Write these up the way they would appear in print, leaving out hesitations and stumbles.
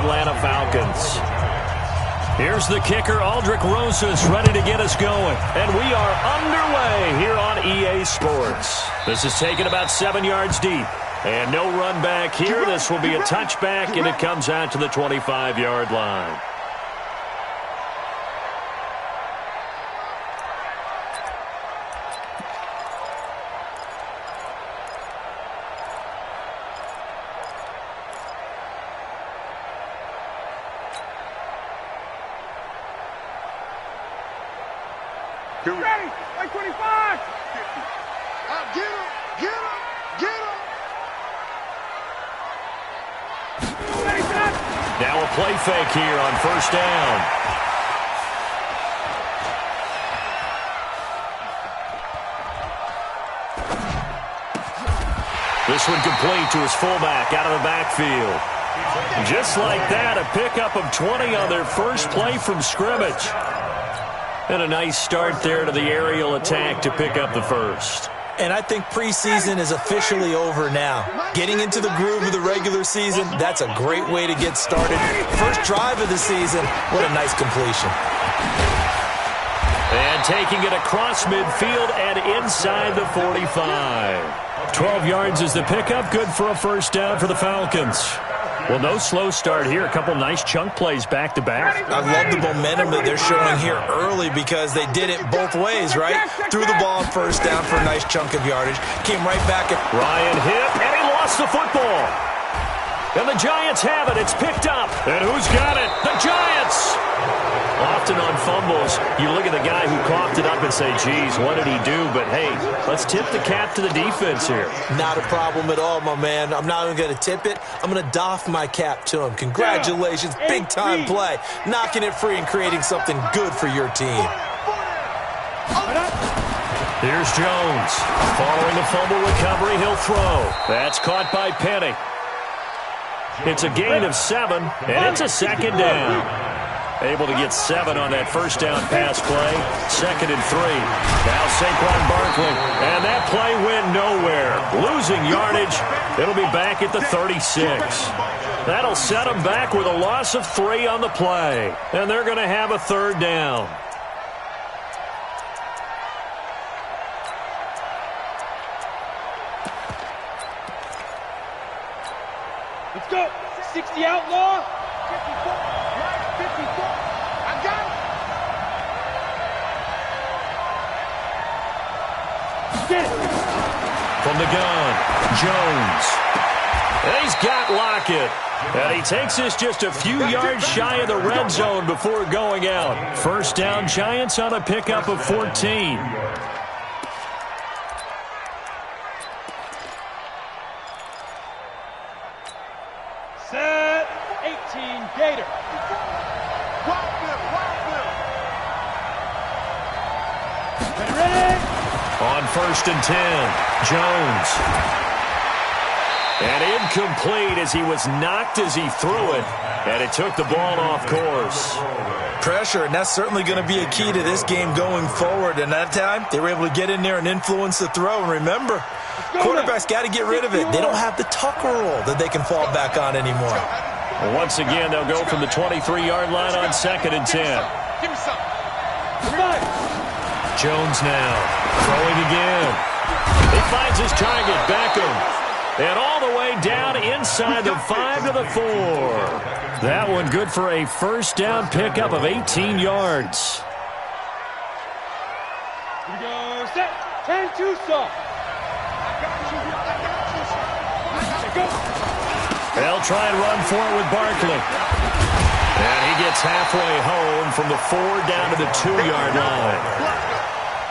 Atlanta Falcons. Here's the kicker, Aldrich Rosas, ready to get us going. And we are underway here on EA Sports. This is taken about 7 yards deep. And no run back here. This will be a touchback, and it comes out to the 25-yard line. Ready, like 25. Get him, get him, get him. Now a play fake here on first down. This one complete to his fullback out of the backfield. Just like that, a pickup of 20 on their first play from scrimmage. And a nice start there to the aerial attack to pick up the first. And I think preseason is officially over now. Getting into the groove of the regular season, that's a great way to get started. First drive of the season, what a nice completion. And taking it across midfield and inside the 45. 12 yards is the pickup, good for a first down for the Falcons. Well, no slow start here. A couple nice chunk plays back-to-back. I love the momentum that they're showing here early because they did it both ways, right? Threw the ball on first down for a nice chunk of yardage. Came right back. Ryan hit, and he lost the football. And the Giants have it. It's picked up. And who's got it? The Giants! Often on fumbles, you look at the guy who coughed it up and say, geez, what did he do? But, hey, let's tip the cap to the defense here. Not a problem at all, my man. I'm not even going to tip it. I'm going to doff my cap to him. Congratulations. Big-time play. Knocking it free and creating something good for your team. Here's Jones. Following the fumble recovery, he'll throw. That's caught by Penny. It's a gain of 7, and it's a second down. Able to get 7 on that first down pass play. 2nd and 3. Now Saquon Barkley. And that play went nowhere. Losing yardage. It'll be back at the 36. That'll set them back with a loss of 3 on the play. And they're going to have a third down. Let's go. 60 outlaw. 54. Right, 54. I got it. Get it. From the gun, Jones. And he's got Lockett. And he takes this just a few yards shy of the red zone before going out. First down, Giants on a pickup of 14. Set. 18 Gator. Ready? On 1st and 10, Jones. And incomplete as he was knocked as he threw it. And it took the ball off course. Pressure, and that's certainly going to be a key to this game going forward. And that time, they were able to get in there and influence the throw. And remember, quarterbacks got to get rid of it. They don't have the Tucker roll that they can fall back on anymore. Well, once again, they'll go from the 23-yard line on 2nd and 10. Give me something. Jones now throwing again. He finds his target, Beckham. And all the way down inside the 5 to the 4. That one good for a first down pickup of 18 yards. Here we go. Set. 10-2 stop. They'll try and run for it with Barkley. And he gets halfway home from the 4 down to the 2-yard line.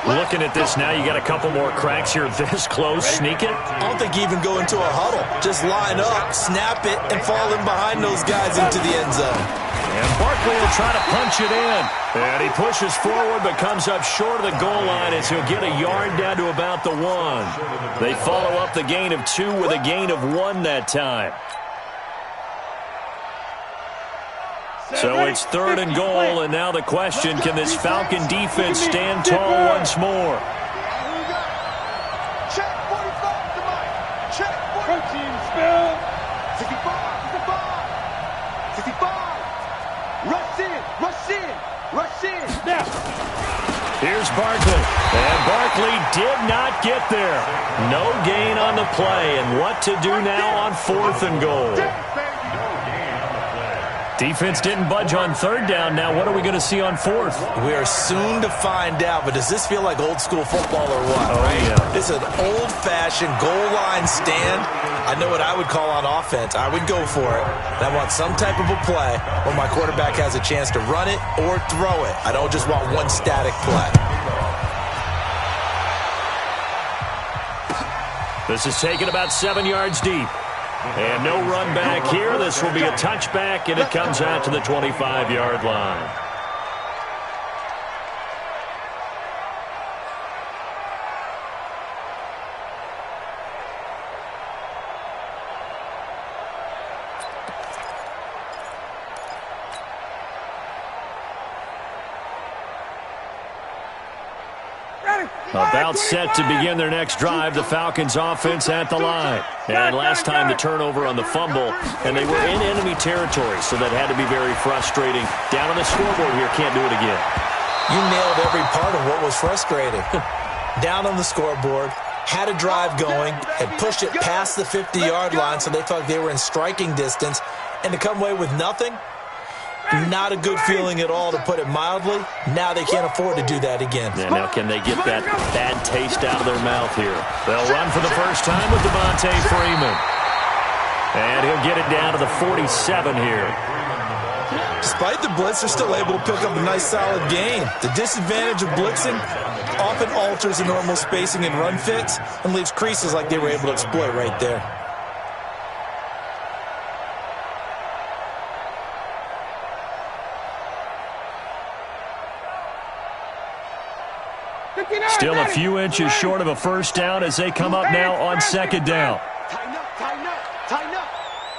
Looking at this now, you got a couple more cracks here this close. Sneak it? I don't think you even go into a huddle. Just line up, snap it, and fall in behind those guys into the end zone. And Barkley will try to punch it in. And he pushes forward but comes up short of the goal line as he'll get a yard down to about the 1. They follow up the gain of 2 with a gain of 1 that time. So it's 3rd and goal, and now the question, can this Falcon defense stand tall once more? Check 45 to Mike. Check 14 spill. 65. Rush in, rush in, rush in. Now. Here's Barkley. And Barkley did not get there. No gain on the play. And what to do now on 4th and goal? Defense didn't budge on 3rd down. Now what are we going to see on 4th? We are soon to find out, but does this feel like old school football or what? Oh, right? Yeah. This is an old-fashioned goal line stand. I know what I would call on offense. I would go for it. And I want some type of a play where my quarterback has a chance to run it or throw it. I don't just want one static play. This is taken about 7 yards deep. And no run back here. This will be a touchback, and it comes out to the 25-yard line. About set to begin their next drive, the Falcons offense at the line. And last time the turnover on the fumble, and they were in enemy territory, so that had to be very frustrating. Down on the scoreboard here, can't do it again. You nailed every part of what was frustrating. Down on the scoreboard, had a drive going, had pushed it past the 50-yard line, so they thought they were in striking distance, and to come away with nothing, not a good feeling at all, to put it mildly. Now they can't afford to do that again. Yeah, now can they get that bad taste out of their mouth here? They'll run for the first time with Devontae Freeman. And he'll get it down to the 47 here. Despite the blitz, they're still able to pick up a nice solid gain. The disadvantage of blitzing often alters the normal spacing and run fits and leaves creases like they were able to exploit right there. Still a few inches short of a first down as they come up now on 2nd down. Tighten up, tighten up, tighten up.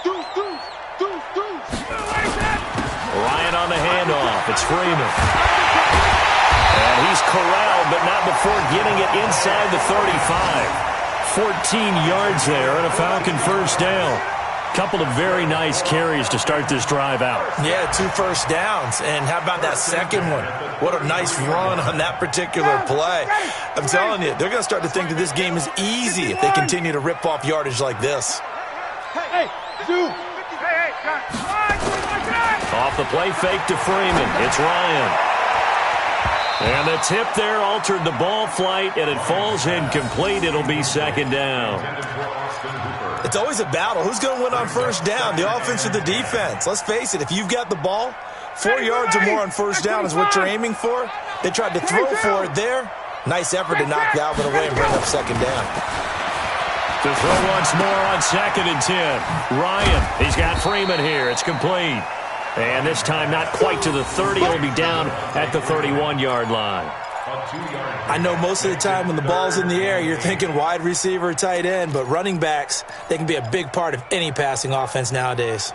Deuce. Ryan on the handoff. It's Freeman. And he's corralled, but not before getting it inside the 35. 14 yards there and a Falcon first down. Couple of very nice carries to start this drive out. Yeah, 2 first downs. And how about that second one? What a nice run on that particular play. I'm telling you, they're going to start to think that this game is easy if they continue to rip off yardage like this. Hey, dude. Off the play fake to Freeman. It's Ryan. And the tip there altered the ball flight, and it falls incomplete. It'll be 2nd down. It's always a battle. Who's going to win on first down, the offense or the defense? Let's face it, if you've got the ball, 4 yards or more on first down is what you're aiming for. They tried to throw for it there. Nice effort to knock that one away and bring up 2nd down. To throw once more on 2nd and 10. Ryan, he's got Freeman here. It's complete. And this time not quite to the 30. It'll be down at the 31-yard line. I know most of the time when the ball's in the air, you're thinking wide receiver, tight end, but running backs, they can be a big part of any passing offense nowadays.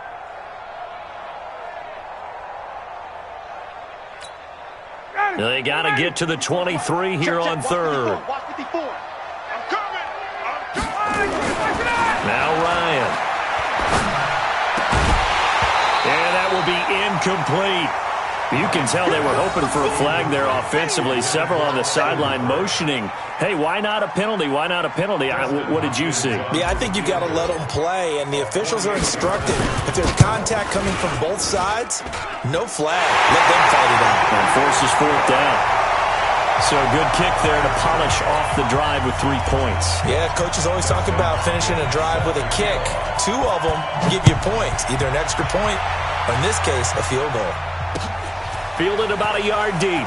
They got to get to the 23 here on 3rd. Now Ryan. And that will be incomplete. You can tell they were hoping for a flag there offensively. Several on the sideline motioning, hey, why not a penalty? Why not a penalty? What did you see? Yeah, I think you've got to let them play, and the officials are instructed. If there's contact coming from both sides, no flag. Let them fight it out. And forces 4th down. So a good kick there to polish off the drive with 3 points. Yeah, coaches always talk about finishing a drive with a kick. 2 of them give you points, either an extra point or, in this case, a field goal. Fielded about a yard deep.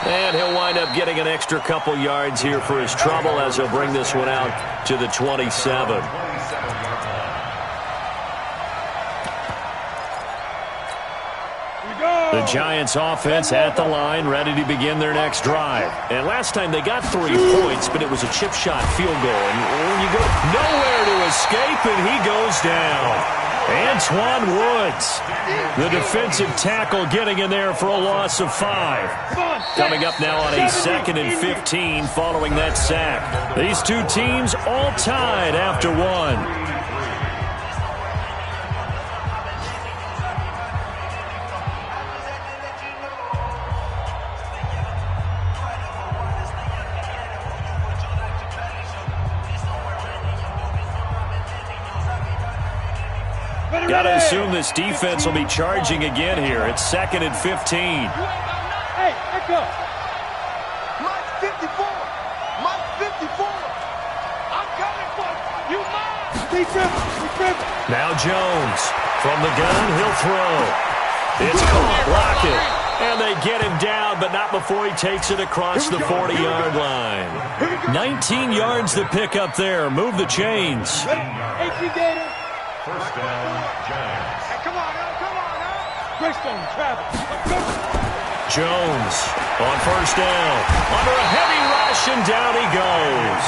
And he'll wind up getting an extra couple yards here for his trouble as he'll bring this one out to the 27. The Giants offense at the line, ready to begin their next drive. And last time they got 3 points, but it was a chip shot field goal. And when you go nowhere to escape, and he goes down. Antoine Woods, the defensive tackle, getting in there for a loss of 5. Coming up now on a 2nd and 15 following that sack. These two teams all tied after 1. Got to assume this defense will be charging again here. It's 2nd and 15. Hey, let's go. Mike 54. Mike 54. I'm coming for you. Mike. Be tripping. Now Jones. From the gun, he'll throw. It's caught. Lockett. And they get him down, but not before he takes it across the 40-yard line. 19 yards to pick up there. Move the chains. First down, Giants. Hey, come on now. Greystone, travel. Jones on first down. Under a heavy rush, and down he goes.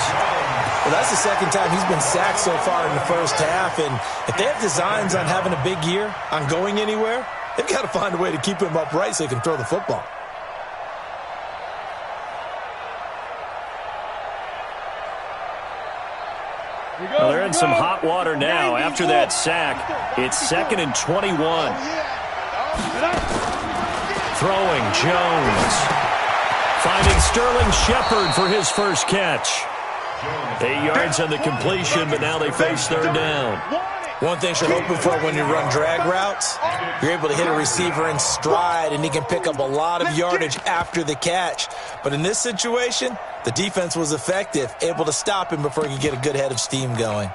Well, that's the second time he's been sacked so far in the first half, and if they have designs on having a big year, on going anywhere, they've got to find a way to keep him upright so he can throw the football. Well, they're in some hot water now. After that sack, it's 2nd and 21. Throwing Jones. Finding Sterling Shepard for his first catch. 8 yards on the completion, but now they face third down. One thing you're hoping for when you run drag routes, you're able to hit a receiver in stride, and he can pick up a lot of yardage after the catch. But in this situation, the defense was effective, able to stop him before he could get a good head of steam going.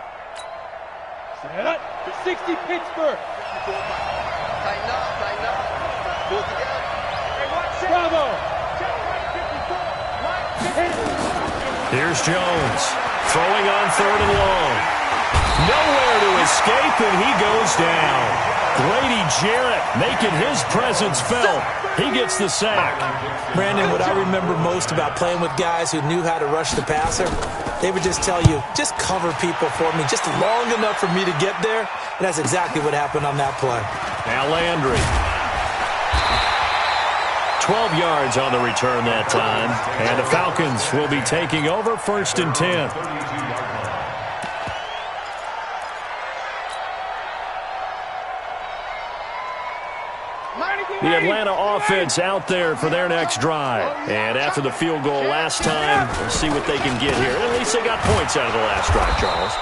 60 Pittsburgh. Tighten up. Pull together. Bravo. Here's Jones. Throwing on 3rd and long. Nowhere to escape, and he goes down. Grady Jarrett making his presence felt. He gets the sack. Brandon, what I remember most about playing with guys who knew how to rush the passer, they would just tell you, just cover people for me, just long enough for me to get there. And that's exactly what happened on that play. Now Landry. 12 yards on the return that time. And the Falcons will be taking over 1st and 10. The Atlanta offense out there for their next drive. And after the field goal last time, we'll see what they can get here. At least they got points out of the last drive, Charles.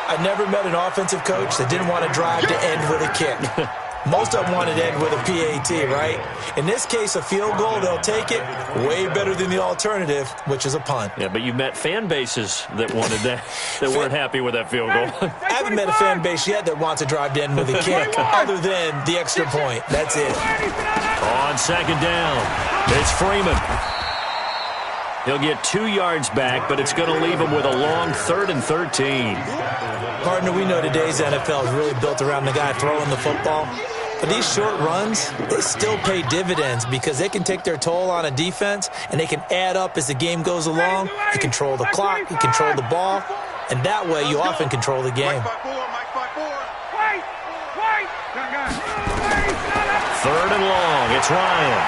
I never met an offensive coach that didn't want to drive to end with a kick. Most of them wanted to end with a PAT, right? In this case, a field goal, they'll take it way better than the alternative, which is a punt. Yeah, but you've met fan bases that wanted that, that weren't happy with that field goal. I haven't met a fan base yet that wants to drive to end with a kick, other than the extra point. That's it. On 2nd down, it's Freeman. He'll get 2 yards back, but it's going to leave him with a long 3rd and 13. Partner, we know today's NFL is really built around the guy throwing the football. But these short runs, they still pay dividends because they can take their toll on a defense, and they can add up as the game goes along. You control the clock, you control the ball, and that way you often control the game. 3rd and long, it's Ryan.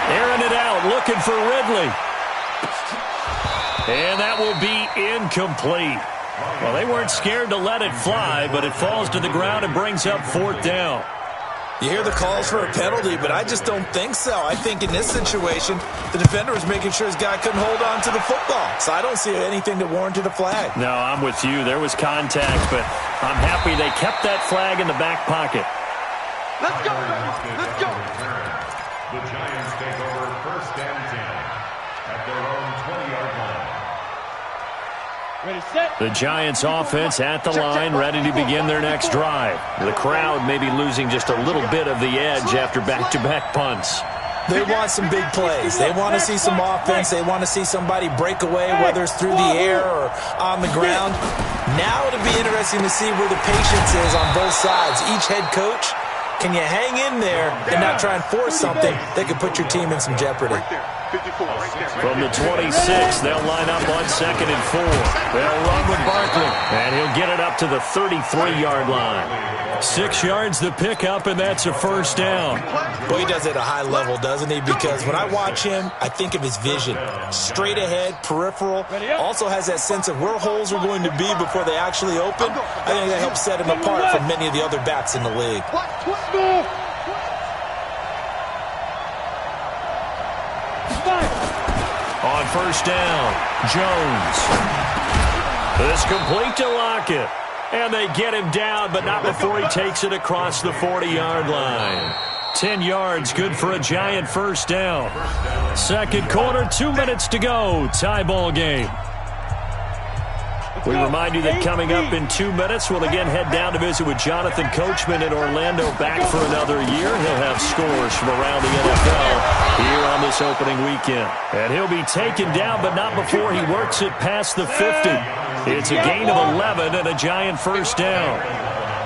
Airing it out, looking for Ridley. And that will be incomplete. Well, they weren't scared to let it fly, but it falls to the ground and brings up 4th down. You hear the calls for a penalty, but I just don't think so. I think in this situation, the defender was making sure his guy couldn't hold on to the football. So I don't see anything that warranted a flag. No, I'm with you. There was contact, but I'm happy they kept that flag in the back pocket. Let's go, baby. Let's go. The Giants take over 1st and 10 at their own 20-yard line. Ready, set. The Giants offense at the line, ready to begin their next drive. The crowd may be losing just a little bit of the edge after back-to-back punts. They want some big plays. They want to see some offense. They want to see somebody break away, whether it's through the air or on the ground. Now it'll be interesting to see where the patience is on both sides. Each head coach, can you hang in there and not try and force something that could put your team in some jeopardy? From the 26, they'll line up on 2nd and 4. They'll run with Barkley, and he'll get it up to the 33-yard line. 6 yards to pick up, and that's a 1st down. Boy, he does it at a high level, doesn't he? Because when I watch him, I think of his vision. Straight ahead, peripheral. Also has that sense of where holes are going to be before they actually open. I think that helps set him apart from many of the other backs in the league. On 1st down, Jones. This complete to Lockett. And they get him down, but not before he takes it across the 40-yard line. 10 yards, good for a Giant first down. Second quarter, 2 minutes to go. Tie ball game. We remind you that coming up in 2 minutes, we'll again head down to visit with Jonathan Coachman in Orlando, back for another year. He'll have scores from around the NFL here on this opening weekend. And he'll be taken down, but not before he works it past the 50. It's a gain of 11 and a Giant first down.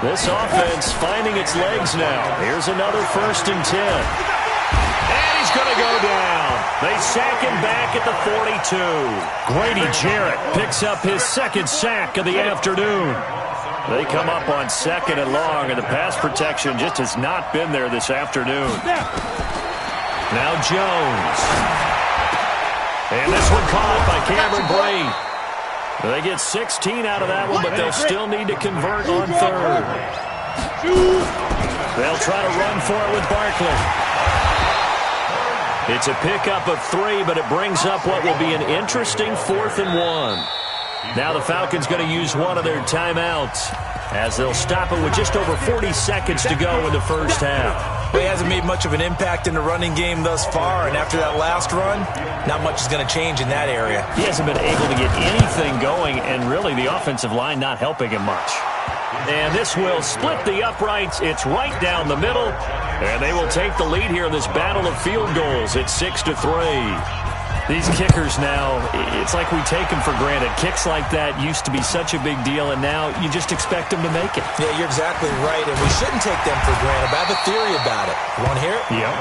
This offense finding its legs now. Here's another 1st and 10. And he's going to go down. They sack him back at the 42. Grady Jarrett picks up his second sack of the afternoon. They come up on 2nd and long, and the pass protection just has not been there this afternoon. Now Jones. And this one caught by Cameron Brate. They get 16 out of that one, but they'll still need to convert on 3rd. They'll try to run for it with Barkley. It's a pickup of 3, but it brings up what will be an interesting 4th and 1. Now the Falcons going to use one of their timeouts as they'll stop it with just over 40 seconds to go in the first half. He hasn't made much of an impact in the running game thus far, and after that last run, not much is going to change in that area. He hasn't been able to get anything going, and really the offensive line not helping him much. And this will split the uprights. It's right down the middle, and they will take the lead here in this battle of field goals. It's 6-3. These kickers now, it's like we take them for granted. Kicks like that used to be such a big deal, and now you just expect them to make it. Yeah, you're exactly right, and we shouldn't take them for granted. But I have a theory about it. You want to hear it? Yep.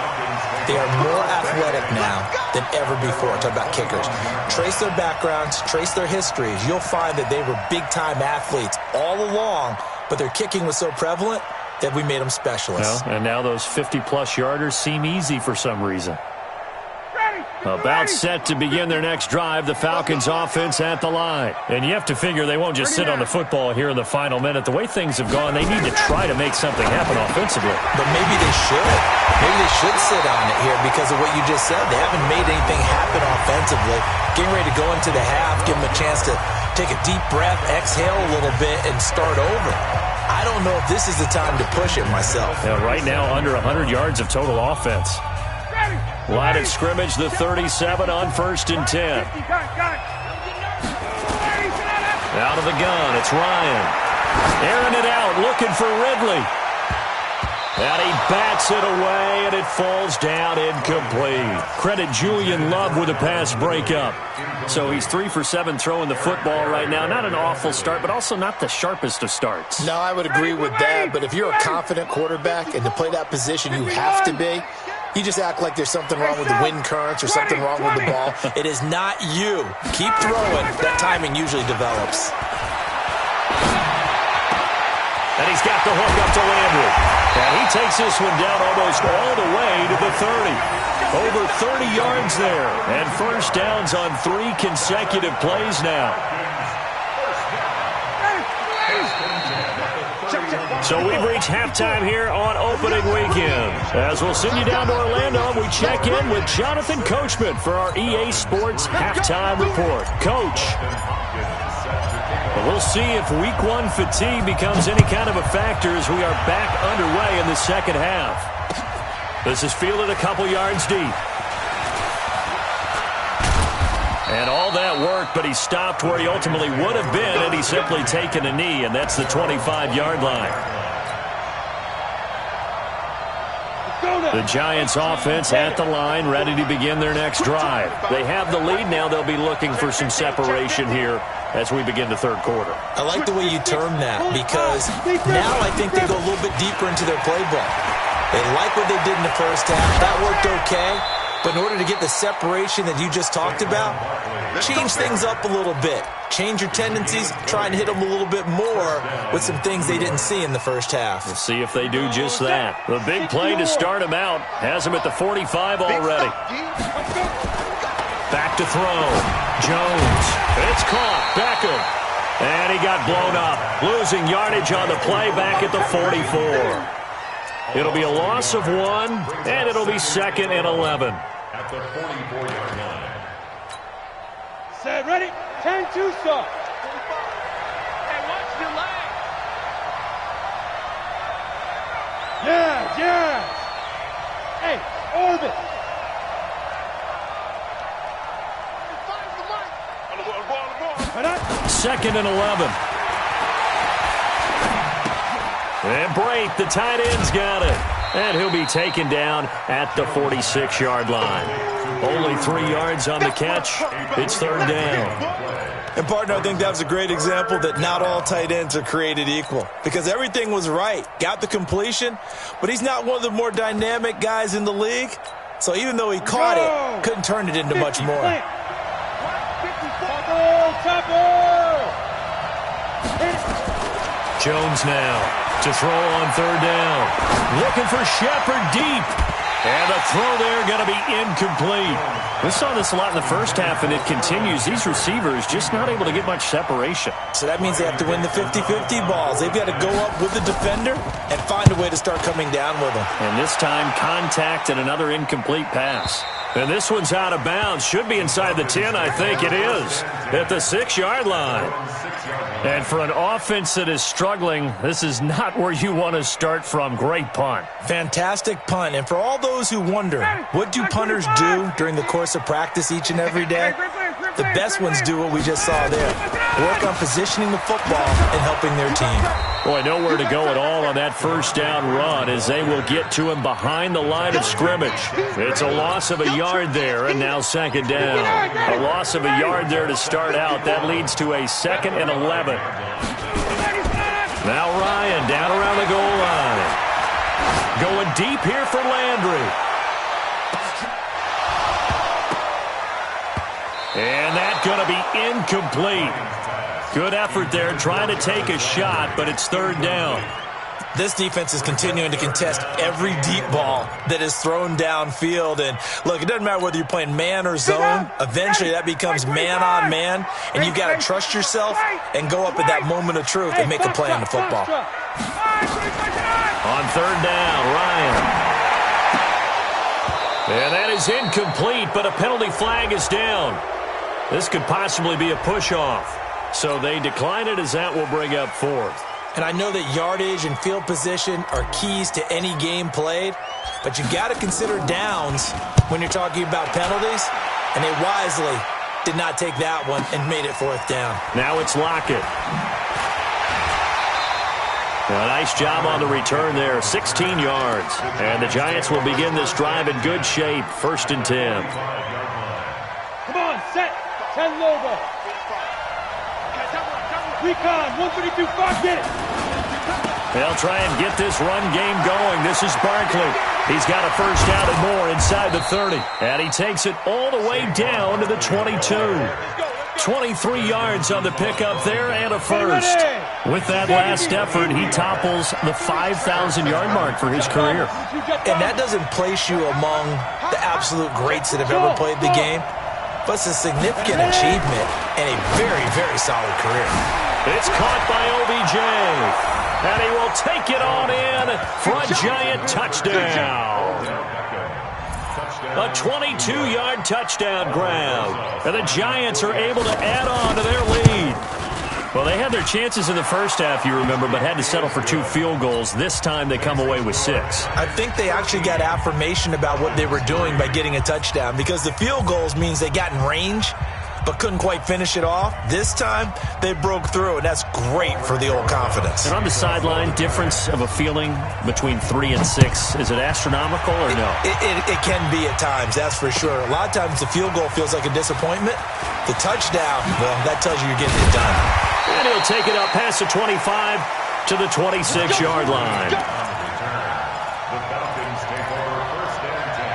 They are more athletic now than ever before. Talk about kickers. Trace their backgrounds, trace their histories. You'll find that they were big-time athletes all along, but their kicking was so prevalent that we made them specialists. Well, and now those 50-plus yarders seem easy for some reason. About set to begin their next drive, the Falcons offense at the line. And you have to figure they won't just sit on the football here in the final minute. The way things have gone, they need to try to make something happen offensively. But maybe they should. Maybe they should sit on it here because of what you just said. They haven't made anything happen offensively. Getting ready to go into the half, give them a chance to take a deep breath, exhale a little bit, and start over. I don't know if this is the time to push it myself. Now, right now, under 100 yards of total offense. Line of scrimmage, the 37 on 1st and 10. Out of the gun, it's Ryan. Airing it out, looking for Ridley. And he bats it away, and it falls down incomplete. Credit Julian Love with a pass breakup. So he's 3 for 7 throwing the football right now. Not an awful start, but also not the sharpest of starts. No, I would agree with that. But if you're a confident quarterback and to play that position, you have to be. You just act like there's something wrong with the wind currents or something wrong with the ball. It is not you. Keep throwing. That timing usually develops. And he's got the hook up to Landry. And he takes this one down almost all the way to the 30. Over 30 yards there. And first downs on 3 consecutive plays now. So we've reached halftime here on opening weekend. As we'll send you down to Orlando, we check in with Jonathan Coachman for our EA Sports Halftime Report. Coach, we'll see if Week 1 fatigue becomes any kind of a factor as we are back underway in the second half. This is fielded a couple yards deep. And all that work, but he stopped where he ultimately would have been, and he's simply taken a knee, and that's the 25-yard line. The Giants offense at the line, ready to begin their next drive. They have the lead now. They'll be looking for some separation here as we begin the third quarter. I like the way you term that because now I think they go a little bit deeper into their playbook. They like what they did in the first half. That worked okay. But in order to get the separation that you just talked about, change things up a little bit. Change your tendencies, try and hit them a little bit more with some things they didn't see in the first half. We'll see if they do just that. The big play to start him out has him at the 45 already. Back to throw. Jones. It's caught. Beckham. And he got blown up. Losing yardage on the play back at the 44. It'll be a loss of 1, and it'll be 2nd and 11. At the 44-yard line. Set, ready, 10-2, stop. And watch the line. Orbit. 2nd and 11. And Brate, the tight end's got it. And he'll be taken down at the 46-yard line. Only 3 yards on the catch. It's 3rd down. And, partner, I think that was a great example that not all tight ends are created equal. Because everything was right. Got the completion, but he's not one of the more dynamic guys in the league. So even though he caught it, couldn't turn it into much more. Jones now to throw on 3rd down. Looking for Shepard deep. And the throw there going to be incomplete. We saw this a lot in the first half, and it continues. These receivers just not able to get much separation. So that means they have to win the 50-50 balls. They've got to go up with the defender and find a way to start coming down with them. And this time, contact and another incomplete pass. And this one's out of bounds. Should be inside the 10, I think it is. At the 6-yard line. And for an offense that is struggling, this is not where you want to start from. Great punt. Fantastic punt. And for all those who wonder, what do punters do during the course of practice each and every day? The best ones do what we just saw there. Work on positioning the football and helping their team. Boy, nowhere to go at all on that 1st down run as they will get to him behind the line of scrimmage. It's a loss of a yard there, and now 2nd down. A loss of a yard there to start out. That leads to a 2nd and 11. Now Ryan down around the goal line. Going deep here for Landry. And that's going to be incomplete. Good effort there, trying to take a shot, but it's 3rd down. This defense is continuing to contest every deep ball that is thrown downfield. And, look, it doesn't matter whether you're playing man or zone. Eventually, that becomes man-on-man, and you've got to trust yourself and go up at that moment of truth and make a play on the football. On 3rd down, Ryan. And that is incomplete, but a penalty flag is down. This could possibly be a push-off. So they decline it as that will bring up 4th. And I know that yardage and field position are keys to any game played, but you got to consider downs when you're talking about penalties, and they wisely did not take that one and made it 4th down. Now it's Lockett. A nice job on the return there, 16 yards. And the Giants will begin this drive in good shape, 1st and 10. Come on, set. 10 logo. Recon, 132, 5, get it. They'll try and get this run game going. This is Barkley. He's got a 1st down and more inside the 30. And he takes it all the way down to the 22. 23 yards on the pickup there and a 1st. With that last effort, he topples the 5,000-yard mark for his career. And that doesn't place you among the absolute greats that have ever played the game, but it's a significant achievement and a very, very solid career. It's caught by OBJ, and he will take it on in for a Giant touchdown. A 22-yard touchdown grab, and the Giants are able to add on to their lead. Well, they had their chances in the first half, you remember, but had to settle for 2 field goals. This time they come away with 6. I think they actually got affirmation about what they were doing by getting a touchdown, because the field goals means they got in range but couldn't quite finish it off. This time they broke through, and that's great for the old confidence. And on the sideline, difference of a feeling between 3 and 6, is it astronomical or no? It can be at times, that's for sure. A lot of times the field goal feels like a disappointment. The touchdown, well, that tells you you're getting it done. And he'll take it up past the 25 to the 26-yard line. The Falcons take over 1st and 10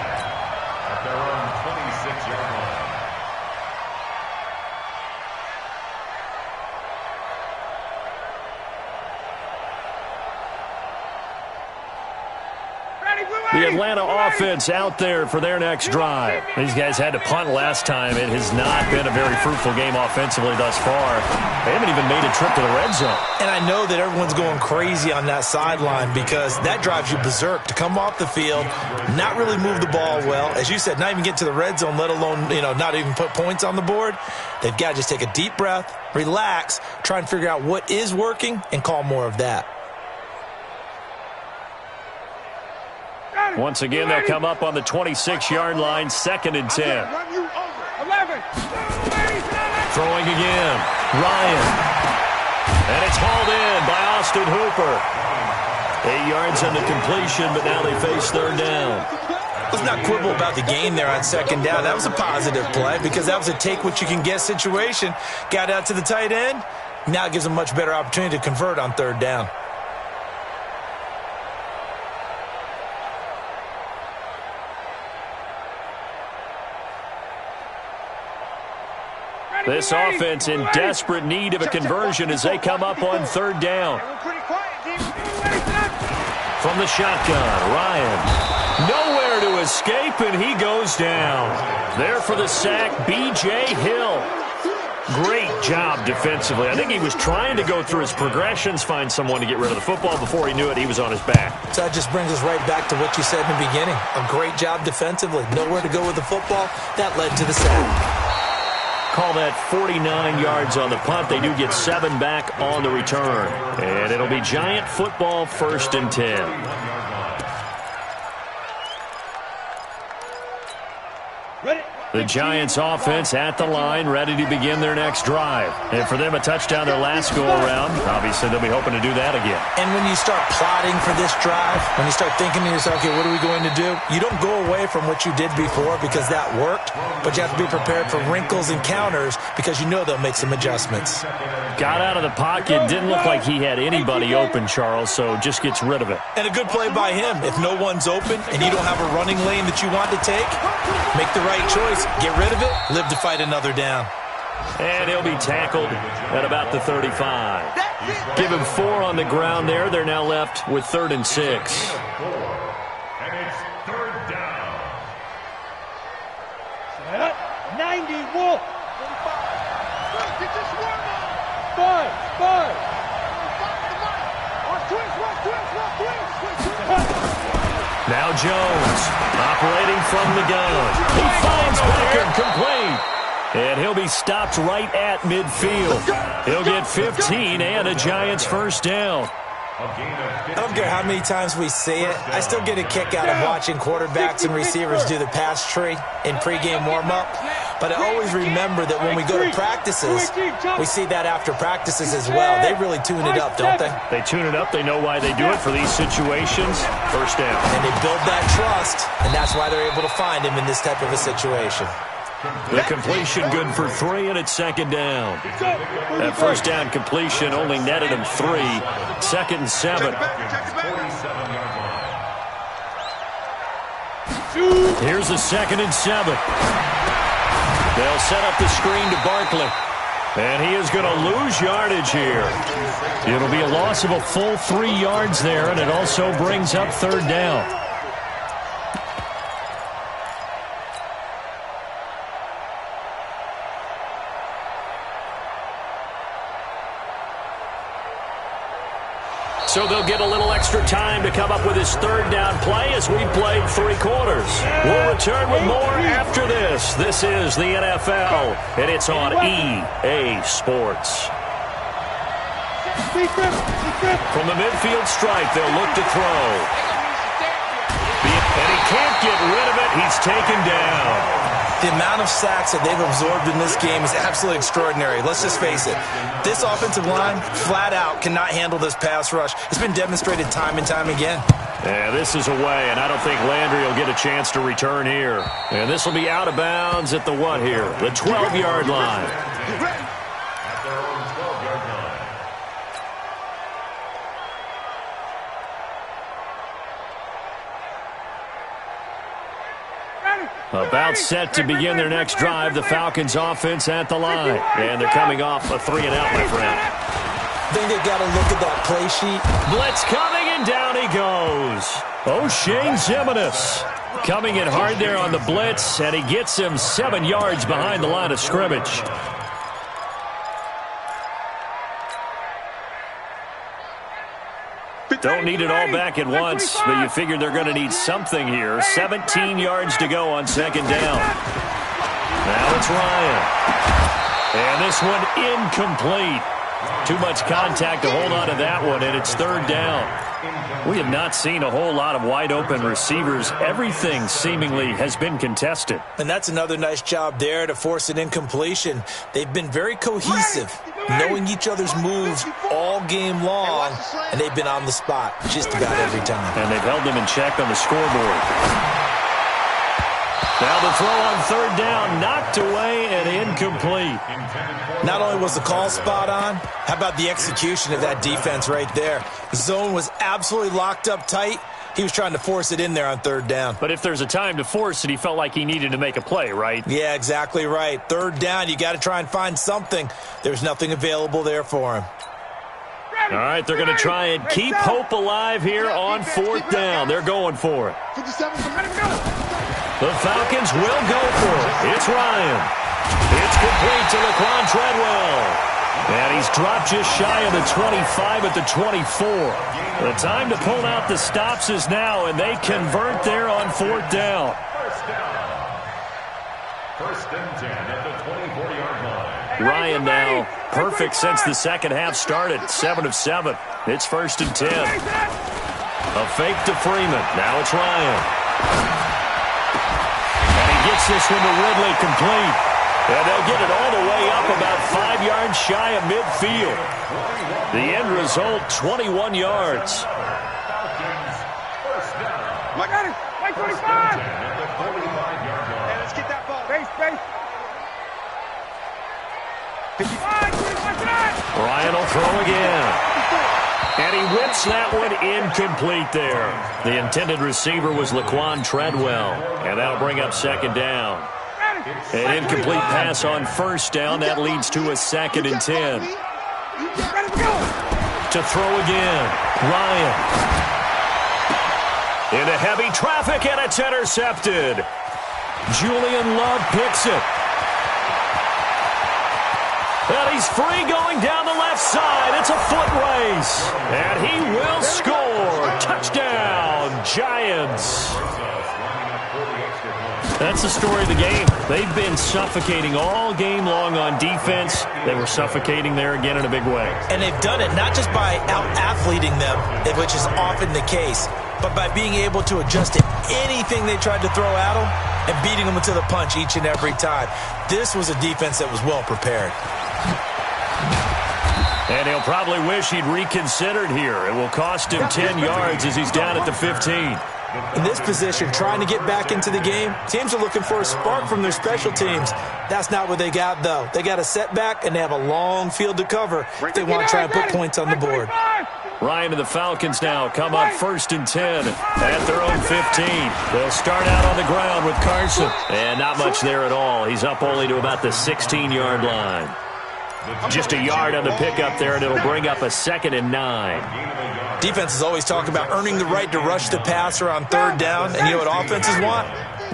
at their own 26-yard line. The Atlanta offense out there for their next drive. These guys had to punt last time. It has not been a very fruitful game offensively thus far. They haven't even made a trip to the red zone. And I know that everyone's going crazy on that sideline because that drives you berserk to come off the field, not really move the ball well. As you said, not even get to the red zone, let alone, not even put points on the board. They've got to just take a deep breath, relax, try and figure out what is working, and call more of that. Once again, they'll come up on the 26-yard line, 2nd and 10. 11. Throwing again. Ryan. And it's hauled in by Austin Hooper. 8 yards on the completion, but now they face 3rd down. Let's not quibble about the gain there on 2nd down. That was a positive play because that was a take-what-you-can-get situation. Got out to the tight end. Now it gives them a much better opportunity to convert on 3rd down. This offense in desperate need of a conversion as they come up on 3rd down. From the shotgun, Ryan. Nowhere to escape, and he goes down. There for the sack, B.J. Hill. Great job defensively. I think he was trying to go through his progressions, find someone to get rid of the football. Before he knew it, he was on his back. So that just brings us right back to what you said in the beginning. A great job defensively. Nowhere to go with the football. That led to the sack. Call that 49 yards on the punt. They do get 7 back on the return. And it'll be Giant football, 1st and 10. The Giants offense at the line, ready to begin their next drive. And for them, a touchdown their last go-around. Obviously, they'll be hoping to do that again. And when you start plotting for this drive, when you start thinking to yourself, okay, what are we going to do? You don't go away from what you did before because that worked, but you have to be prepared for wrinkles and counters because you know they'll make some adjustments. Got out of the pocket. Didn't look like he had anybody open, Charles, so just gets rid of it. And a good play by him. If no one's open and you don't have a running lane that you want to take, make the right choice. Get rid of it, live to fight another down. And he'll be tackled at about the 35. Give him 4 on the ground there. They're now left with 3rd and 6. And it's 3rd down. 90, Wolf. 5. Now Jones, operating from the gun. He finds Becker complete. And he'll be stopped right at midfield. He'll get 15 and a Giants 1st down. I don't care how many times we see it. I still get a kick out of watching quarterbacks and receivers do the pass tree in pregame warm-up. But I always remember that when we go to practices, we see that after practices as well. They really tune it up, don't they? They tune it up. They know why they do it for these situations. 1st down. And they build that trust, and that's why they're able to find him in this type of a situation. The completion good for 3, and it's 2nd down. That 1st down completion only netted him 3. 2nd and 7. Here's the 2nd and 7. They'll set up the screen to Barkley. And he is going to lose yardage here. It'll be a loss of a full 3 yards there, and it also brings up 3rd down. So they'll get a little extra time to come up with his 3rd down play as we've played 3 quarters. We'll return with more after this. This is the NFL, and it's on EA Sports. From the midfield stripe, they'll look to throw. And he can't get rid of it. He's taken down. The amount of sacks that they've absorbed in this game is absolutely extraordinary. Let's just face it. This offensive line, flat out, cannot handle this pass rush. It's been demonstrated time and time again. Yeah, this is away, and I don't think Landry will get a chance to return here. And this will be out of bounds at the what here? The 12-yard line. At their own 12-yard line. About set to begin their next drive, the Falcons offense at the line. And they're coming off a 3-and-out, my friend. I think they've got to look at that play sheet. Blitz coming, and down he goes. O'Shane Zimenez coming in hard there on the blitz, and he gets him 7 yards behind the line of scrimmage. Don't need it all back at once, but you figure they're going to need something here. 17 yards to go on 2nd down. Now it's Ryan. And this one incomplete. Too much contact to hold on to that one, and it's third down. We have not seen a whole lot of wide-open receivers. Everything seemingly has been contested. And that's another nice job there to force an incompletion. They've been very cohesive, knowing each other's moves all game long, and they've been on the spot just about every time. And they've held them in check on the scoreboard. Now the throw on third down, knocked away and incomplete. Not only was the call spot on, how about the execution of that defense right there? The zone was absolutely locked up tight. He was trying to force it in there on third down. But if there's a time to force it, he felt like he needed to make a play, right? Yeah, exactly right. Third down, you got to try and find something. There's nothing available there for him. All right, they're going to try and keep hope alive here on fourth down. They're going for it. The Falcons will go for it. It's Ryan. It's complete to Laquan Treadwell. And he's dropped just shy of the 25 at the 24. The time to pull out the stops is now, and they convert there on fourth down. First and 10 at the 24-yard line. Ryan now perfect since the second half started. 7 of 7. It's first and 10. A fake to Freeman. Now it's Ryan. Gets this one to Ridley complete. And they'll get it all the way up about 5 yards shy of midfield. The end result, 21 yards. Look at it. 45. Hey, let's get that ball. Base. 55. Ryan will throw again. And he whips that one incomplete there. The intended receiver was Laquan Treadwell. And that'll bring up second down. An incomplete pass on first down. That leads to a second and 10. To throw again. Ryan. Into heavy traffic, and it's intercepted. Julian Love picks it. And he's free going down the left side. It's a foot race. And he will score. Touchdown, Giants. That's the story of the game. They've been suffocating all game long on defense. They were suffocating there again in a big way. And they've done it not just by out-athleting them, which is often the case, but by being able to adjust to anything they tried to throw at them and beating them to the punch each and every time. This was a defense that was well prepared. And he'll probably wish he'd reconsidered here. It will cost him 10 yards as he's down at the 15. In this position, trying to get back into the game, teams are looking for a spark from their special teams. That's not what they got, though. They got a setback, and they have a long field to cover if they want to try and put points on the board. Ryan and the Falcons now come up first and 10 at their own 15. They'll start out on the ground with Carson. And not much there at all. He's up only to about the 16-yard line. Just a yard on the pickup there, and it'll bring up a second and 9. Defenses always talk about earning the right to rush the passer on third down. And you know what offenses want?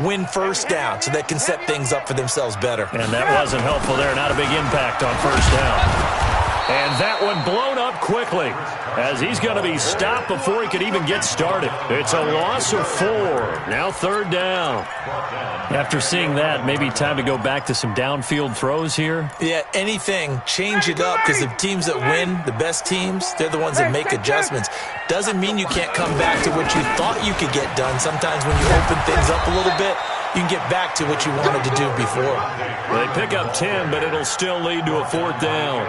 Win first down so they can set things up for themselves better. And that wasn't helpful there. Not a big impact on first down. And that one blown up quickly as he's going to be stopped before he could even get started. It's a loss of 4. Now third down. After seeing that, maybe time to go back to some downfield throws here. Yeah, anything. Change it up because the teams that win, the best teams, they're the ones that make adjustments. Doesn't mean you can't come back to what you thought you could get done. Sometimes when you open things up a little bit, you can get back to what you wanted to do before. They pick up 10, but it'll still lead to a fourth down.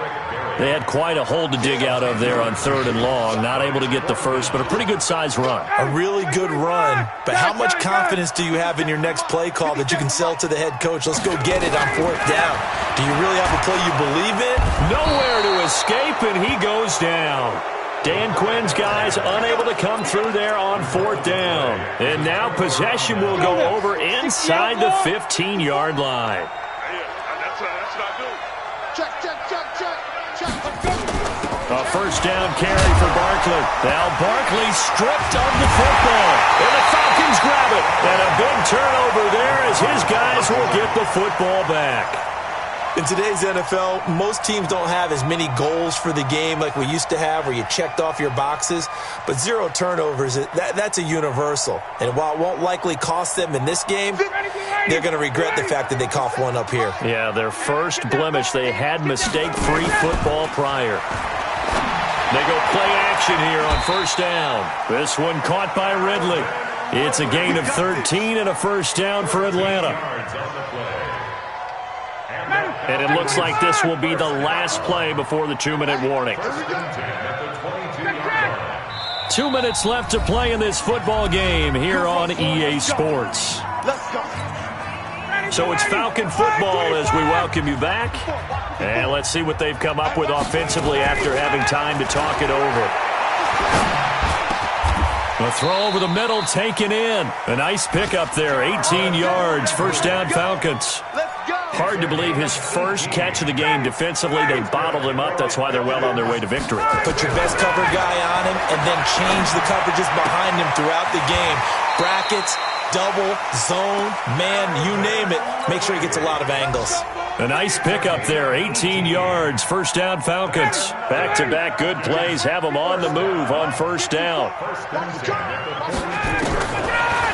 They had quite a hole to dig out of there on third and long. Not able to get the first, but a pretty good-sized run. A really good run. But how much confidence do you have in your next play call that you can sell to the head coach? Let's go get it on fourth down. Do you really have a play you believe in? Nowhere to escape, and he goes down. Dan Quinn's guys unable to come through there on fourth down. And now possession will go over inside the 15-yard line. That's what I do. Check. A first down carry for Barkley. Now Barkley stripped of the football. And the Falcons grab it. And a big turnover there as his guys will get the football back. In today's NFL, most teams don't have as many goals for the game like we used to have where you checked off your boxes. But 0 turnovers, that's a universal. And while it won't likely cost them in this game, they're going to regret the fact that they coughed one up here. Yeah, their first blemish. They had mistake-free football prior. They go play action here on first down. This one caught by Ridley. It's a gain of 13 and a first down for Atlanta. And it looks like this will be the last play before the 2-minute warning. 2 minutes left to play in this football game here on EA Sports. So it's Falcon football as we welcome you back. And let's see what they've come up with offensively after having time to talk it over. A throw over the middle taken in. A nice pickup there, 18 yards, first down Falcons. Hard to believe his first catch of the game defensively. They bottled him up. That's why they're well on their way to victory. Put your best cover guy on him and then change the coverages behind him throughout the game. Brackets, double, zone, man, you name it. Make sure he gets a lot of angles. A nice pickup there, 18 yards, first down Falcons. Back-to-back good plays have them on the move on first down.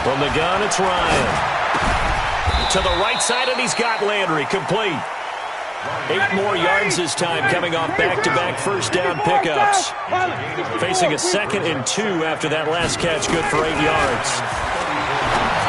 From the gun, it's Ryan. To the right side, and he's got Landry complete. 8 more yards this time, coming off back-to-back first down pickups. Facing a 2nd and 2 after that last catch, good for 8 yards.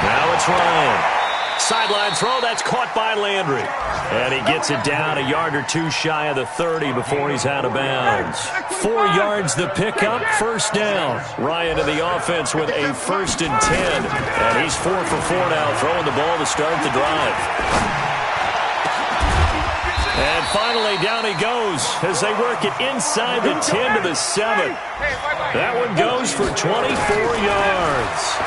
Now it's Ryan. Sideline throw, that's caught by Landry. And he gets it down a yard or 2 shy of the 30 before he's out of bounds. 4 yards the pickup, first down. Ryan in the offense with a 1st and 10. And he's 4 for 4 now, throwing the ball to start the drive. And finally, down he goes as they work it inside the 10 to the 7. That one goes for 24 yards.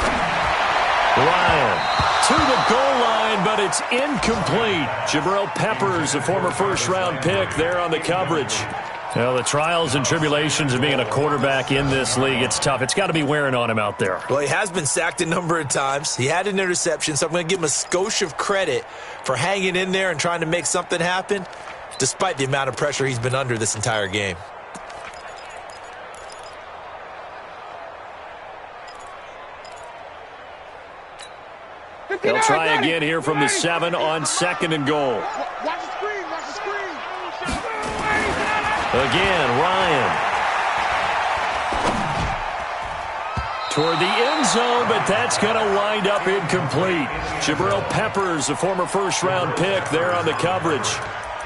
Ryan to the goal line, but it's incomplete. Jabril Peppers, a former first-round pick, there on the coverage. Well, the trials and tribulations of being a quarterback in this league, it's tough. It's got to be wearing on him out there. Well, he has been sacked a number of times. He had an interception, so I'm going to give him a skosh of credit for hanging in there and trying to make something happen, despite the amount of pressure he's been under this entire game. They'll try again here from the 7 on 2nd and goal. Watch the screen, watch the screen. Again, Ryan. Toward the end zone, but that's going to wind up incomplete. Jabril Peppers, a former first-round pick, there on the coverage.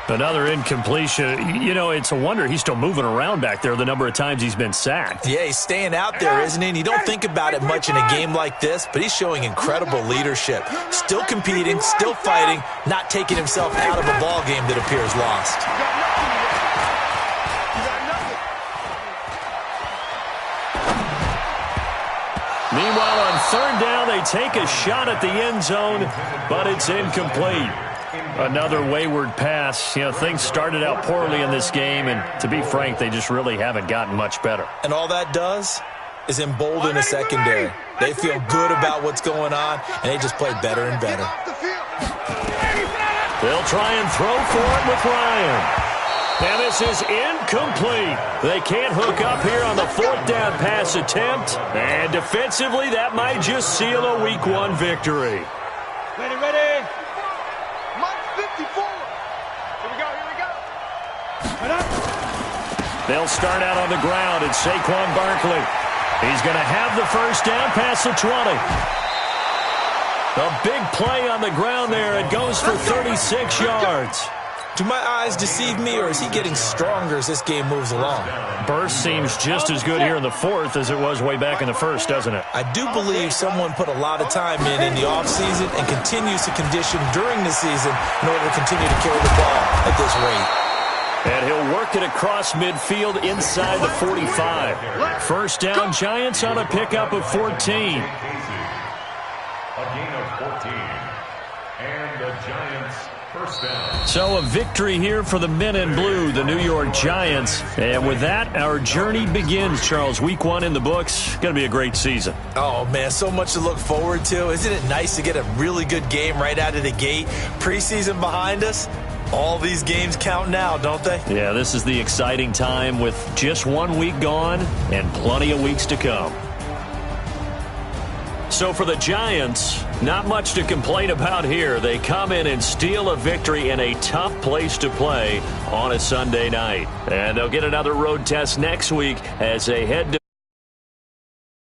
Another incompletion. You know, it's a wonder he's still moving around back there the number of times he's been sacked. Yeah, he's staying out there, isn't he? And you don't think about it much in a game like this, but he's showing incredible leadership. Still competing, still fighting, not taking himself out of a ball game that appears lost. Meanwhile, on 3rd down, they take a shot at the end zone, but it's incomplete. Another wayward pass. You know, things started out poorly in this game, and to be frank, they just really haven't gotten much better. And all that does is embolden a secondary. They feel good about what's going on, and they just play better and better. They'll try and throw for it with Ryan. And this is incomplete. They can't hook up here on the 4th down pass attempt. And defensively, that might just seal a Week 1 victory. Ready, ready. Mike 54. Here we go, here we go. They'll start out on the ground, and Saquon Barkley. He's going to have the first down past the 20. A big play on the ground there. It goes for 36 yards. Do my eyes deceive me, or is he getting stronger as this game moves along? Burst seems just as good here in the 4th as it was way back in the 1st, doesn't it? I do believe someone put a lot of time in the offseason and continues to condition during the season in order to continue to carry the ball at this rate. And he'll work it across midfield inside the 45. First down, Giants on a pickup of 14. A gain of 14. And the Giants first down. So a victory here for the men in blue, the New York Giants. And with that, our journey begins, Charles. Week 1 in the books. Going to be a great season. Oh, man, so much to look forward to. Isn't it nice to get a really good game right out of the gate? Preseason behind us. All these games count now, don't they? Yeah, this is the exciting time with just 1 week gone and plenty of weeks to come. So for the Giants, not much to complain about here. They come in and steal a victory in a tough place to play on a Sunday night. And they'll get another road test next week as they head to